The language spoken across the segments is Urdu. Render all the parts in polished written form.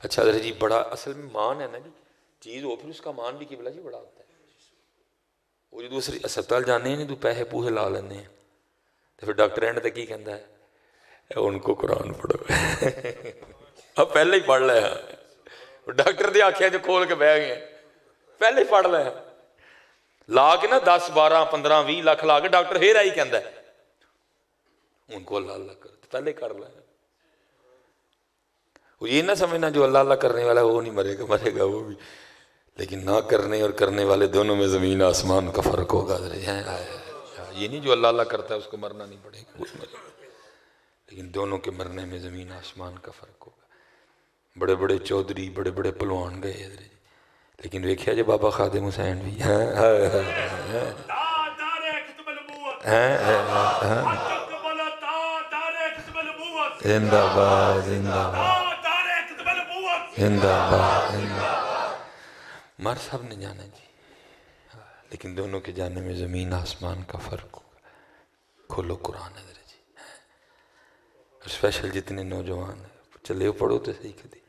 اچھا حضرت جی بڑا اصل میں مان ہے نا جی، چیز ہو پھر اس کا مان بھی قبلہ جی بڑا ہوتا ہے۔ وہ جو دوسری اسپتال جانے ہیں تو پیسے پوہے لا لینے ہیں، تو پھر ڈاکٹر اینڈ تک کی کہتا ہے ان کو قرآن پڑھو اب پہلے ہی پڑھ لیا، ڈاکٹر دی آنکھیں جو کھول کے بہ گئے پہلے ہی پڑھ لیا، لا کے نا 10 12 15 20 لاکھ لا کے ڈاکٹر پھر آئی کہتا ہے ان کو اللہ اللہ کر، پہلے کر لیا۔ وہ یہ نہ سمجھنا جو اللہ اللہ کرنے والا ہے وہ نہیں مرے گا، مرے گا وہ بھی، لیکن نہ کرنے اور کرنے والے دونوں میں زمین آسمان کا فرق ہوگا۔ یہ نہیں جو اللہ اللہ کرتا ہے اس کو مرنا نہیں پڑے گا، وہ مرے گا، لیکن دونوں کے مرنے میں زمین آسمان کا فرق ہوگا۔ بڑے بڑے چودھری بڑے بڑے پلوان گئے حضرت، لیکن ویکھیا جی بابا خادم حسین بھی زندہ باد زندہ باد زندہ باد، مر سب نے جانا جی، لیکن دونوں کے جانے میں زمین آسمان کا فرق ہوگا۔ کھولو قرآن حضرت جی، اسپیشل جتنے نوجوان ہیں چلے ہو پڑھو تو صحیح کدی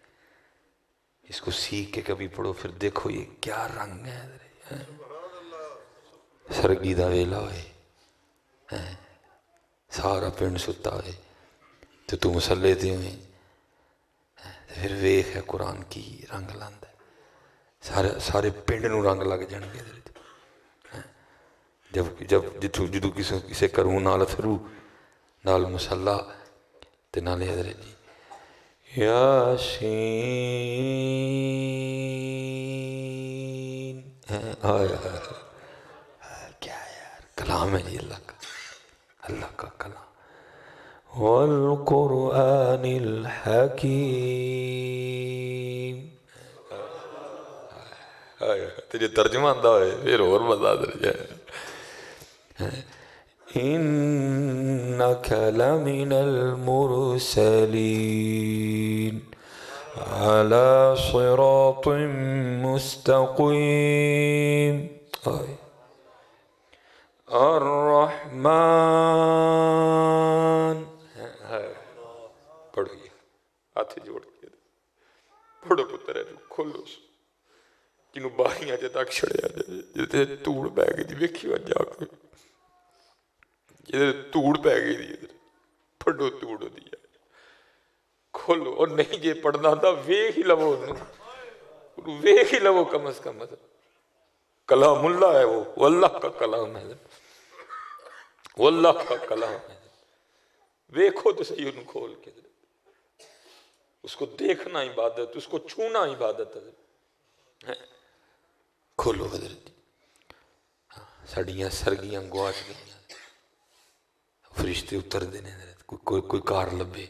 اس کو سیکھ کے کبھی پڑھو، پھر دیکھو یہ کیا رنگ ہے حضرت۔ سرگی دا ویلا ہوئے سارا پنڈ ستا ہوئے تو مسلے تے ہوئے، پھر ویخ ہے قرآن کی رنگ لاندہ ہے، سارے پنڈ نو رنگ لگ جان گے حضرت۔ جدو کسے کروں نال تھرو نال مسلح تے نالے حضرت جی یاسین کیا یار کلام ہے جی اللہ کا، اللہ کا کلام۔ والقرآن الحکیم، تجھے ترجمہ آندہ ہوئے پھر اور مزہ در جائے۔ انک لمن المرسلین علی صراط مستقیم الرحمن، پڑھو یہ ہاتھ جوڑ کے پڑھو پتر ہے کھولو جنہوں باہیاں جے تک چھڑیا جائے جتے توڑ بہ گئی دی ویکھی وجہ جا کے جتے توڑ بہ گئی دی پڑھو توڑ دیا کھولو، اور نہیں جے پڑھنا تھا ویکھ ہی لو ویکھ ہی لو کم از کم کلام اللہ ہے وہ اللہ کا کلام ہے، وہ اللہ کا کلام ہے، ویکھو تو صحیح انہوں کھول کے، اس کو دیکھنا عبادت، اس کو چھونا عبادت ہے۔ کھولو حضرت، ساڑیاں سرگیاں گواچ گئیاں، فرشتے اتر دینے حضرت، کوئی کار لبے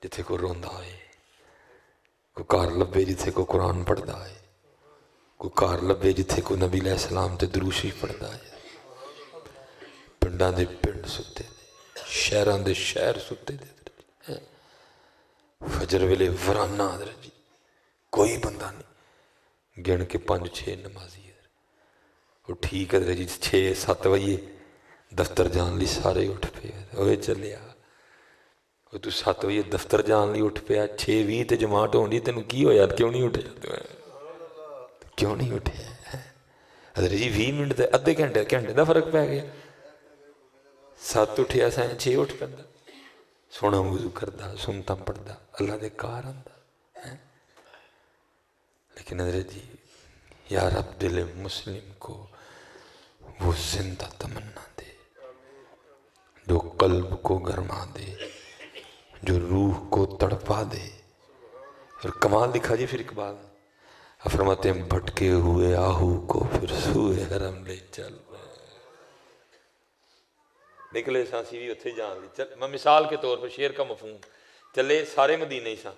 جتھے کو روندہ ہوئے، کوئی کار لبے جتھے کو قرآن پڑھدا ہے، کوئی کار لبے جتھے کو نبی علیہ السلام تے دروشی پڑھدا ہے، پنڈاں دے پنڈ ستے دے، شہران دے شہر ستے دے، فجر ویلے ورانہ حضرت جی کوئی بندہ نہیں، گن کے 5 6 نمازی حضرت، وہ ٹھیک حضرت جی 6 7 بجے دفتر جان لی سارے اٹھ پے، اوے چلیا وہ تو 7 بجے دفتر جان لی اٹھ پیا، 6 20 تے جماعت ہونی تینوں کی ہو یار کیوں نہیں اٹھے، کیوں نہیں اٹھے حضرت جی 20 منٹ تے ادھے گھنٹے دا فرق پہ گیا، 7 اٹھیا سائیں 6 اٹھ پیندا، سونا وضو کردا سنتا پڑھدا اللہ دے کار آندا، لیکن حضرت جی یا رب دل مسلم کو وہ زندہ تمنا دے جو قلب کو گرما دے، جو روح کو تڑپا دے۔ اور کمال دکھا جی پھر اقبال فرماتے ہیں بھٹکے ہوئے آہو کو پھر سوئے حرم لے چل، نکلے سانسی بھی اتھے جان لی، میں مثال کے طور پر شعر کا مفہوم چلے سارے مدینے ہی سان،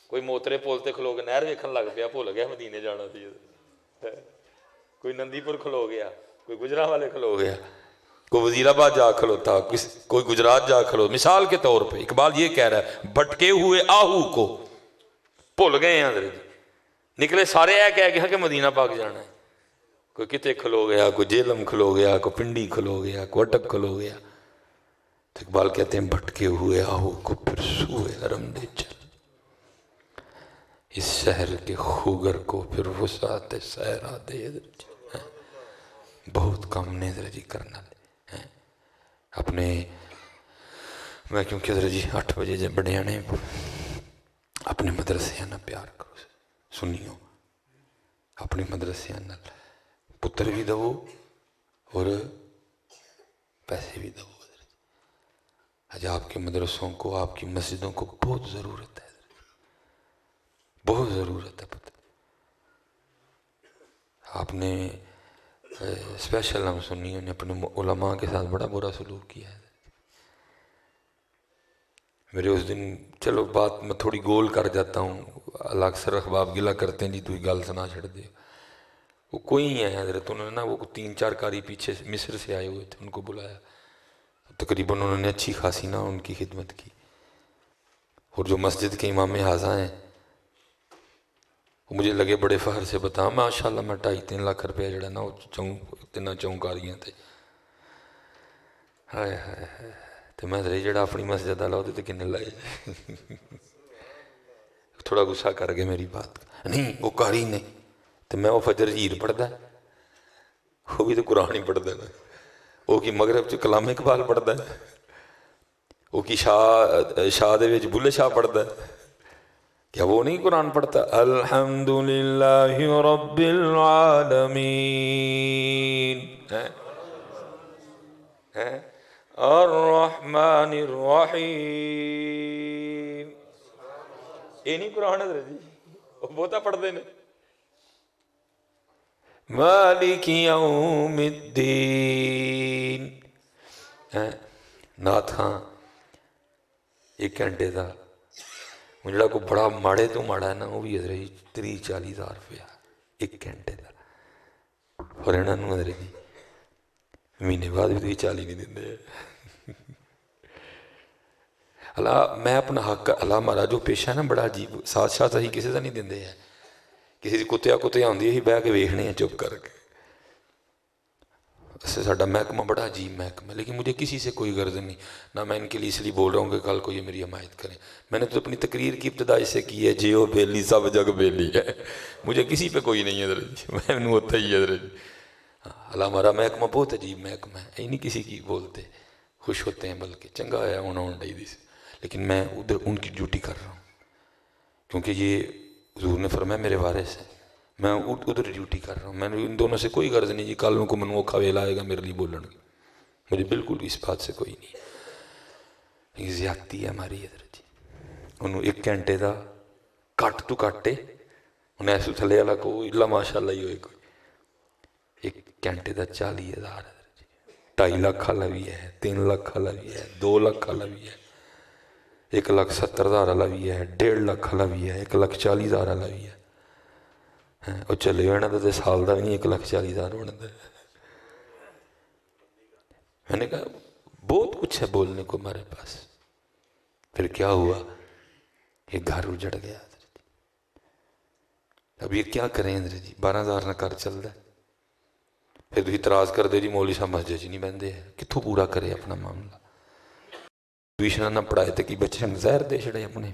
کوئی موترے پولتے کھلو گے نہر ویکھن لگ پیا بھول گیا مدینے جانا تھی، کوئی نندی پور کھلو گیا، کوئی گجرا والے کھلو گیا، کوئی وزیر آباد جا کھلوتا، کوئی گجرات جا کھلو، مثال کے طور پہ اقبال یہ کہہ رہا ہے بھٹکے ہوئے آہو کو بھول گئے ہیں حضرت جی، نکلے سارے ہے کہہ گیا کہ مدینہ پاک جانا ہے، کوئی کتے کھلو گیا، کوئی جیلم کھلو گیا، کوئی پنڈی کھلو گیا، کوئی اٹک کھلو گیا، تو اقبال کہتے ہیں بھٹکے ہوئے آہو کو پھر سوئے حرم دے چل، اس شہر کے خوگر کو پھر وسعت سہرا دے بہت کم نے حضرت جی کرنا اپنے میں کیونکہ حضرت جی 8 بجے جب بڑے آنے اپنے مدرسے آنا پیار کرو سنیو اپنے مدرسے آنا پتر بھی دو اور پیسے بھی دو آج آپ کے مدرسوں کو آپ کی مسجدوں کو بہت ضرورت ہے بہت ضرورت ہے پتہ آپ نے اسپیشل ہم سنیوں نے اپنے علماء کے ساتھ بڑا برا سلوک کیا ہے میرے اس دن چلو بات میں تھوڑی گول کر جاتا ہوں اللہ اکثر احباب گلا کرتے ہیں جی تو گل سنا چھڑ دے وہ کوئی ہی ہے حضرت انہوں نے نا وہ 3-4 قاری پیچھے مصر سے آئے ہوئے تھے ان کو بلایا تقریباً انہوں نے اچھی خاصی نا ان کی خدمت کی اور جو مسجد کے امام حاضہ ہیں وہ مجھے لگے بڑے فخر سے بتا ماشاءاللہ میں 2.5-3 لاکھ روپے جڑا نا وہ چونکاریاں تھے ہائے ہائے ہائے تو میں دے جڑا اپنی مسجد والا وہ کنے لائے تھوڑا غصہ کر گئے میری بات نہیں وہ قاری نے تو میں وہ فجر ہیر پڑھتا ہے وہ بھی تو قرآن ہی پڑھتا ہے نا وہ کی مغرب چ کلام اقبال پڑھتا ہے وہ کی شاہ دے وچ بلے شاہ پڑھتا ہے کیا وہ نہیں قرآن پڑھتا الحمدللہ رب العالمین الرحمن الرحیم یہ نہیں قرآن حضرت جی وہ بہتا پڑھتے ہیں مالک یوم الدین نات خان 1 گھنٹے دا جڑا کو بڑا ماڑے تو ماڑا ہے نا وہ بھی حضرت 30-40 ہزار روپیہ 1 گھنٹے دا اور انہوں حضرت جی مہینے بعد بھی 40 نہیں دیں اللہ میں اپنا حق اللہ ہمارا جو پیشہ ہے نا بڑا عجیب ساتھ ساتھ ہی کسی سے نہیں دیں ہے کسی کی کتیا ہوندی ہے بہ کے ویکھنے ہیں چپ کر کے اس سے ساڈا محکمہ بڑا عجیب محکمہ ہے لیکن مجھے کسی سے کوئی غرض نہیں نہ میں ان کے لیے اس لیے بول رہا ہوں کہ کل کو یہ میری حمایت کریں میں نے تو اپنی تقریر کی ابتدا اس سے کی ہے جیو بیلی سب جگ بیلی ہے مجھے کسی پہ کوئی نہیں ہے حضرت میں نے ہوتا ہی ہے حضرت اللہ ہمارا محکمہ بہت عجیب محکمہ ہے یہ نہیں کسی کی بولتے خوش ہوتے ہیں بلکہ چنگا ہے ہونا ڈائی دی سے لیکن میں ادھر ان کی ڈیوٹی کر رہا ہوں کیونکہ یہ حضور نے فرمایا میرے وارث ہے میں ادھر ڈیوٹی کر رہا ہوں میں نے ان دونوں سے کوئی غرض نہیں جی کل کو منو اوکھا ویلا آئے گا میرے لیے بولن گے مجھے بالکل اس بات سے کوئی نہیں زیادتی ہے ہماری حضرت جی انہوں 1 گھنٹے دا کٹ تو کٹے انہیں ایسو تھلے والا کو اللہ ماشاء اللہ ہی ہوئے کوئی 1 گھنٹے دا 40,000 حضرت جی 2.5 لاکھ والا بھی ہے 3 لاکھ والا بھی ہے 2 لاکھ والا بھی ہے 1,70,000 والا بھی ہے 1.5 لاکھ والا بھی ہے 1,40,000 والا بھی ہے اور چلے ہونا تو سال کا بھی نہیں 1,40,000 ہونا تھا میں نے کہا بہت کچھ ہے بولنے کو ہمارے پاس پھر کیا ہوا یہ گھر اجڑ گیا اب یہ کیا کریں حضرت جی 12,000 نہ گھر چل رہا ہے پھر تو اعتراض کر دے جی مولوی صاحب مسجد نہیں بہندے ہیں کتوں پورا کرے اپنا معاملہ ٹیوشن نہ پڑھائے تو کہ بچے زہر دے چھڑے اپنے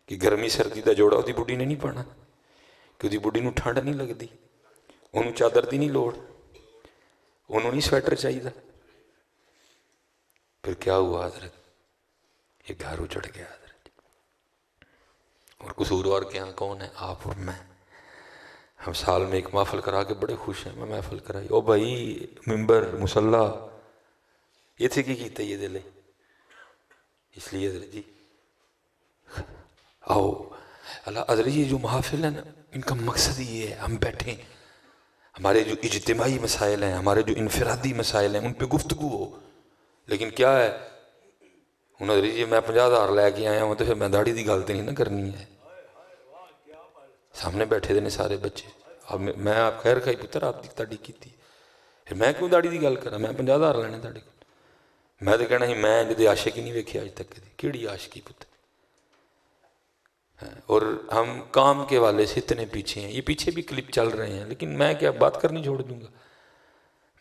کہ گرمی سردی کا جوڑا وہ بڑھی نے نہیں پڑھنا کہ وہ بڑھی ٹھنڈ نہیں لگتی انہوں چادر دی نہیں لوڑ انہوں نہیں سویٹر چاہیے پھر کیا ہوا حضرت یہ گھر اجڑ گیا حضرت اور قصوروار کے یہاں کون ہے آپ اور میں ہم سال میں ایک محفل کرا کے بڑے خوش ہیں میں محفل کرائی او بھائی ممبر مسلح یہ تھے کی کیتے یہ دلے اس لیے حضرت جی آؤ اللہ حضرت جی جو محافل ہیں نا ان کا مقصد یہ ہے ہم بیٹھیں ہمارے جو اجتماعی مسائل ہیں ہمارے جو انفرادی مسائل ہیں ان پہ گفتگو ہو لیکن کیا ہے انہوں نے جی میں 50,000 لے کے آیا ہوں تو پھر میں داڑھی دی گل تو نہیں نہ کرنی ہے سامنے بیٹھے دے نے سارے بچے اب میں آپ خیر کھائی پتر آپ دی تاڑی کی تھی پھر میں کیوں داڑھی دی گل کرا میں 50,000 لینے تاڑی کو میں تو کہنا ہی میں جدے عاشق ہی نہیں ویکھے آج تک کیڑی عاشقی پتر اور ہم کام کے والے سے اتنے پیچھے ہیں یہ پیچھے بھی کلپ چل رہے ہیں لیکن میں کیا بات کرنی چھوڑ دوں گا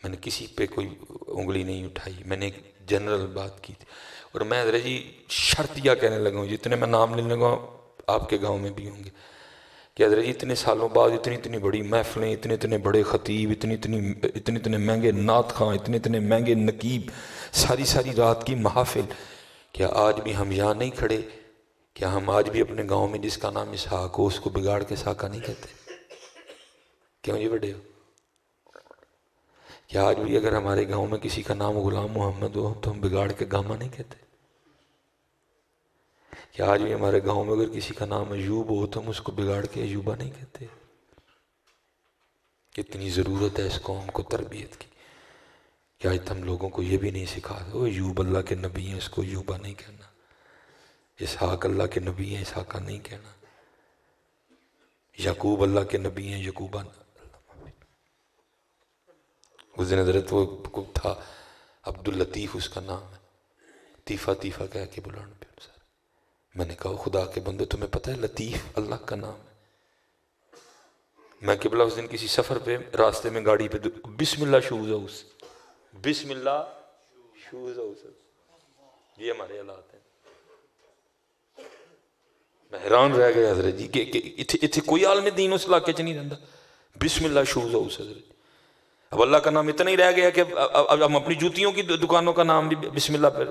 میں نے کسی پہ کوئی انگلی نہیں اٹھائی میں نے ایک جنرل بات کی تھی اور میں حضرت جی شرط یہ کہنے لگا ہوں جتنے میں نام لینے لگا آپ کے گاؤں میں بھی ہوں گے کہ حضرت جی اتنے سالوں بعد اتنی بڑی محفلیں، اتنے بڑے خطیب، اتنے مہنگے نعت خواں، اتنے مہنگے نقیب، ساری رات کی محافل، کیا آج بھی ہم یہاں نہیں کھڑے؟ کیا ہم آج بھی اپنے گاؤں میں جس کا نام اسحاق ہو اس کو بگاڑ کے ساکا نہیں کہتے؟ کیوں جی بڑے ہو؟ کیا آج بھی اگر ہمارے گاؤں میں کسی کا نام غلام محمد ہو تو ہم بگاڑ کے گاما نہیں کہتے؟ کیا آج بھی ہمارے گاؤں میں اگر کسی کا نام ایوب ہو تو ہم اس کو بگاڑ کے ایوبا نہیں کہتے؟ کتنی ضرورت ہے اس قوم کو تربیت کی کہ آج ہم لوگوں کو یہ بھی نہیں سکھا دو ایوب اللہ کے نبی ہیں اس کو ایوبا نہیں کہنا، اسحاق اللہ کے نبی ہیں اسحاقہ نہیں کہنا، یعقوب اللہ کے نبی ہیں یعقوبہ۔ اس دن حضرت وہ تھا عبداللطیف اس کا نام ہے، طیفہ کہہ کے بلانا پہ سر۔ میں نے کہا خدا کے بندے تمہیں پتہ ہے لطیف اللہ کا نام ہے؟ میں قبلہ اس دن کسی سفر پہ راستے میں گاڑی پہ بسم اللہ شوز ہاؤس، بسم اللہ شوز ہاؤس، یہ ہمارے حالات ہیں۔ میں حیران رہ گیا حضرت جی کہ اتنے کوئی عالم دین اس علاقے چ نہیں رہتا، بسم اللہ شوز ہاؤس حضرت۔ اب اللہ کا نام اتنا ہی رہ گیا کہ اب ہم اپنی جوتیوں کی دکانوں کا نام بھی بسم اللہ پر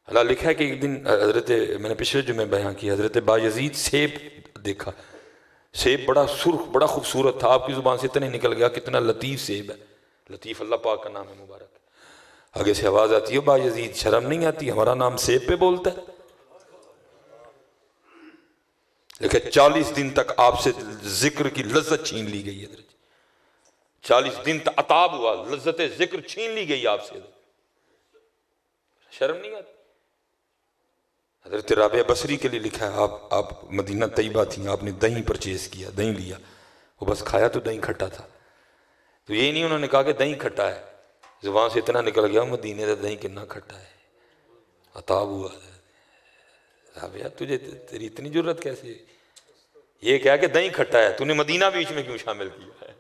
اللہ لکھا ہے کہ ایک دن حضرت، میں نے پچھلے جمعے بیان کیا، حضرت بایزید سیب دیکھا، سیب بڑا سرخ بڑا خوبصورت تھا، آپ کی زبان سے اتنے نکل گیا کتنا لطیف سیب ہے، لطیف اللہ پاک کا نام ہے مبارک۔ آگے سے آواز آتی ہے بایزید شرم نہیں آتی ہمارا نام سیب پہ بولتا ہے؟ لیکن 40 دن تک آپ سے ذکر کی لذت چھین لی گئی حضرت، 40 دن تک عطاب ہوا، لذت ذکر چھین لی گئی آپ سے، شرم نہیں آتی؟ حضرت رابعہ بصری کے لیے لکھا ہے آپ مدینہ طیبہ تھیں، آپ نے دہی پرچیز کیا، دہی لیا، وہ بس کھایا تو دہی کھٹا تھا، تو یہ نہیں انہوں نے کہا کہ دہی کھٹا ہے، زبان سے اتنا نکل گیا مدینے کا دہی کتنا کھٹا ہے، عطاب ہوا۔ رابعہ تجھے تیری اتنی جرت کیسے؟ یہ کہا کہ دہی کھٹا ہے، تو نے مدینہ بیچ میں کیوں شامل کیا ہے؟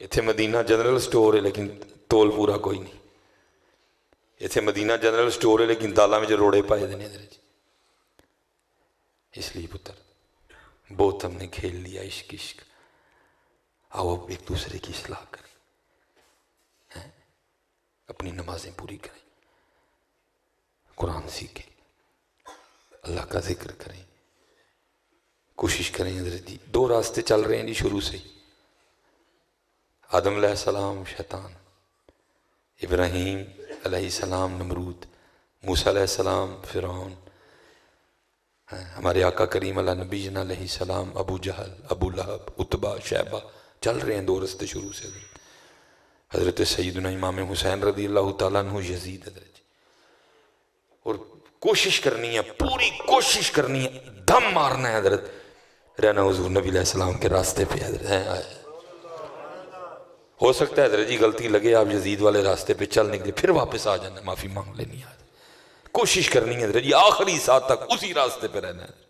اتھے مدینہ جنرل سٹور ہے لیکن تول پورا کوئی نہیں، اتھے مدینہ جنرل سٹور ہے لیکن دالا میں جو روڑے پائے دینے درج۔ اس لیے پتر بہت ہم نے کھیل لیا عشق، آؤ اب ایک دوسرے کی اصلاح کریں، اپنی نمازیں پوری کریں، قرآن سیکھیں، اللہ کا ذکر کریں، کوشش کریں۔ حضرت جی 2 راستے چل رہے ہیں جی شروع سے ہی، آدم علیہ السلام شیطان، ابراہیم علیہ السلام نمرود، موسیٰ علیہ السلام فرعون، ہمارے آقا کریم علیہ نبینا علیہ السلام ابو جہل، ابو لہب، عتبہ، شیبہ، چل رہے ہیں 2 راستے شروع سے۔ حضرت سیدنا امام حسین رضی اللہ تعالیٰ عنہ یزید حضرت جی، اور کوشش کرنی ہے، پوری کوشش کرنی ہے، دم مارنا ہے حضرت، رہنا حضور نبی علیہ السلام کے راستے پہ حضرت۔ ہو سکتا ہے حضرت جی غلطی لگے آپ یزید والے راستے پہ چل نکلے، پھر واپس آ جانا، معافی مانگ لینی ہے، کوشش کرنی ہے حضرت جی آخری ساتھ تک اسی راستے پہ رہنا ہے۔